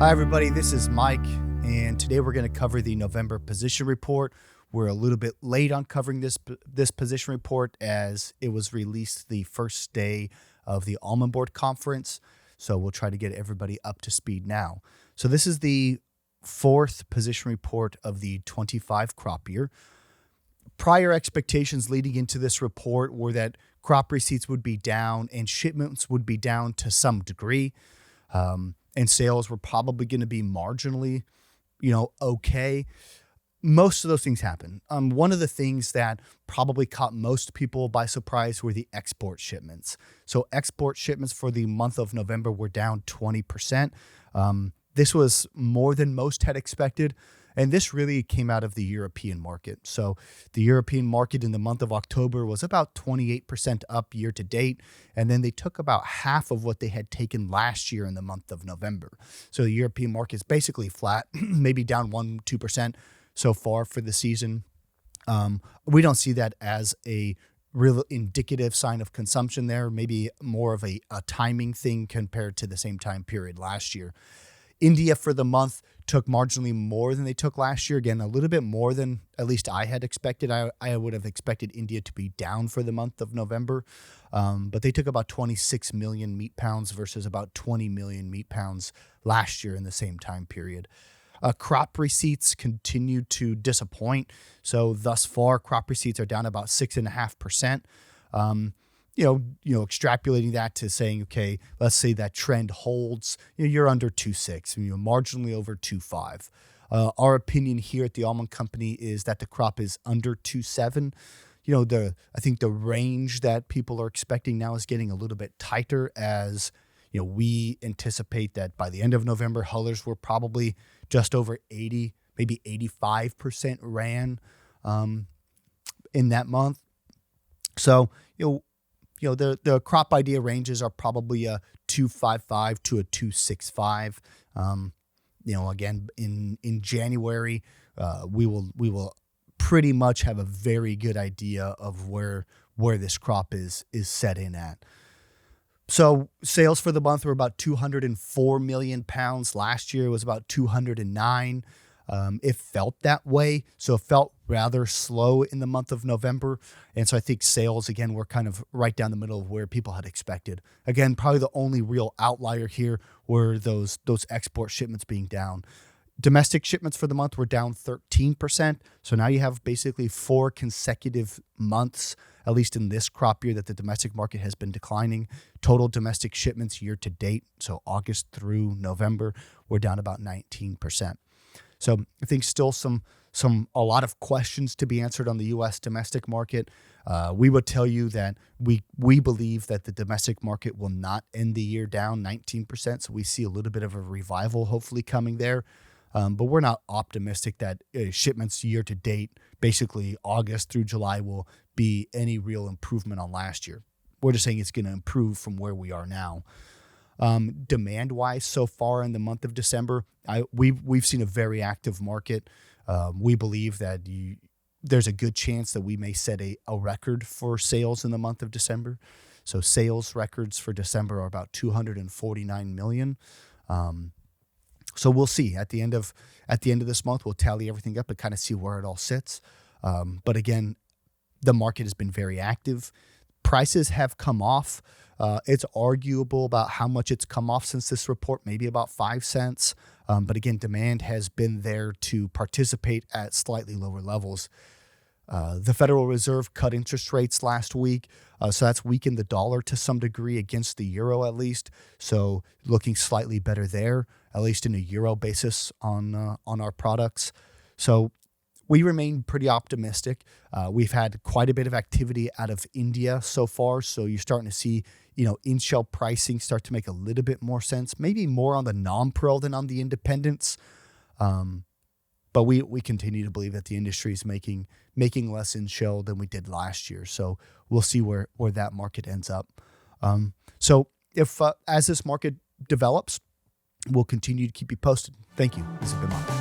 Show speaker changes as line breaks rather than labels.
Hi, everybody. This is Mike, and today we're going to cover the November position report. We're a little bit late on covering this position report as it was released the first day of the Almond Board conference. So we'll try to get everybody up to speed now. So this is the fourth position report of the 25 crop year. Prior expectations leading into this report were that crop receipts would be down and shipments would be down to some degree. And sales were probably going to be marginally, okay. Most of those things happen. One of the things that probably caught most people by surprise were the export shipments. So export shipments for the month of November were down 20%. This was more than most had expected. And this really came out of the European market. So the European market in the month of October was about 28% up year to date. And then they took about half of what they had taken last year in the month of November. So the European market is basically flat, maybe down 1-2% so far for the season. We don't see that as a real indicative sign of consumption there, maybe more of a timing thing compared to the same time period last year. India for the month took marginally more than they took last year. Again, a little bit more than at least I had expected. I would have expected India to be down for the month of November, but they took about 26 million meat pounds versus about 20 million meat pounds last year in the same time period. Crop receipts continue to disappoint. So thus far, crop receipts are down about 6.5%. Extrapolating that to saying, okay, let's say that trend holds, you're under 2.6, marginally over 2.5. Our opinion here at the Almond Company is that the crop is under 2.7. I think the range that people are expecting now is getting a little bit tighter as, we anticipate that by the end of November, hullers were probably just over 80, maybe 85% ran in that month. So, the crop idea ranges are probably a 2.55 to a 2.65. Again, in January, we will pretty much have a very good idea of where this crop is set in at. So sales for the month were about 204 million pounds. Last year was about 209. It felt that way. So it felt rather slow in the month of November. And so I think sales, again, were kind of right down the middle of where people had expected. Again, probably the only real outlier here were those export shipments being down. Domestic shipments for the month were down 13%. So now you have basically 4 consecutive months, at least in this crop year, that the domestic market has been declining. Total domestic shipments year to date, so August through November, were down about 19%. So I think still a lot of questions to be answered on the U.S. domestic market. We would tell you that we believe that the domestic market will not end the year down 19%. So we see a little bit of a revival hopefully coming there. But we're not optimistic that shipments year to date, basically August through July, will be any real improvement on last year. We're just saying it's going to improve from where we are now. Demand-wise, so far in the month of December, we've seen a very active market. We believe that there's a good chance that we may set a record for sales in the month of December. So sales records for December are about 249 million. So we'll see at the end of this month. We'll tally everything up and kind of see where it all sits. But again, the market has been very active. Prices have come off. It's arguable about how much it's come off since this report, maybe about 5 cents. But again, demand has been there to participate at slightly lower levels. The Federal Reserve cut interest rates last week, so that's weakened the dollar to some degree against the euro at least. So looking slightly better there, at least in a euro basis on our products. So we remain pretty optimistic. We've had quite a bit of activity out of India so far, so you're starting to see, in-shell pricing start to make a little bit more sense, maybe more on the non-pearl than on the independents. But we continue to believe that the industry is making less in-shell than we did last year. So we'll see where that market ends up. So if as this market develops, we'll continue to keep you posted. Thank you. This has been Mark.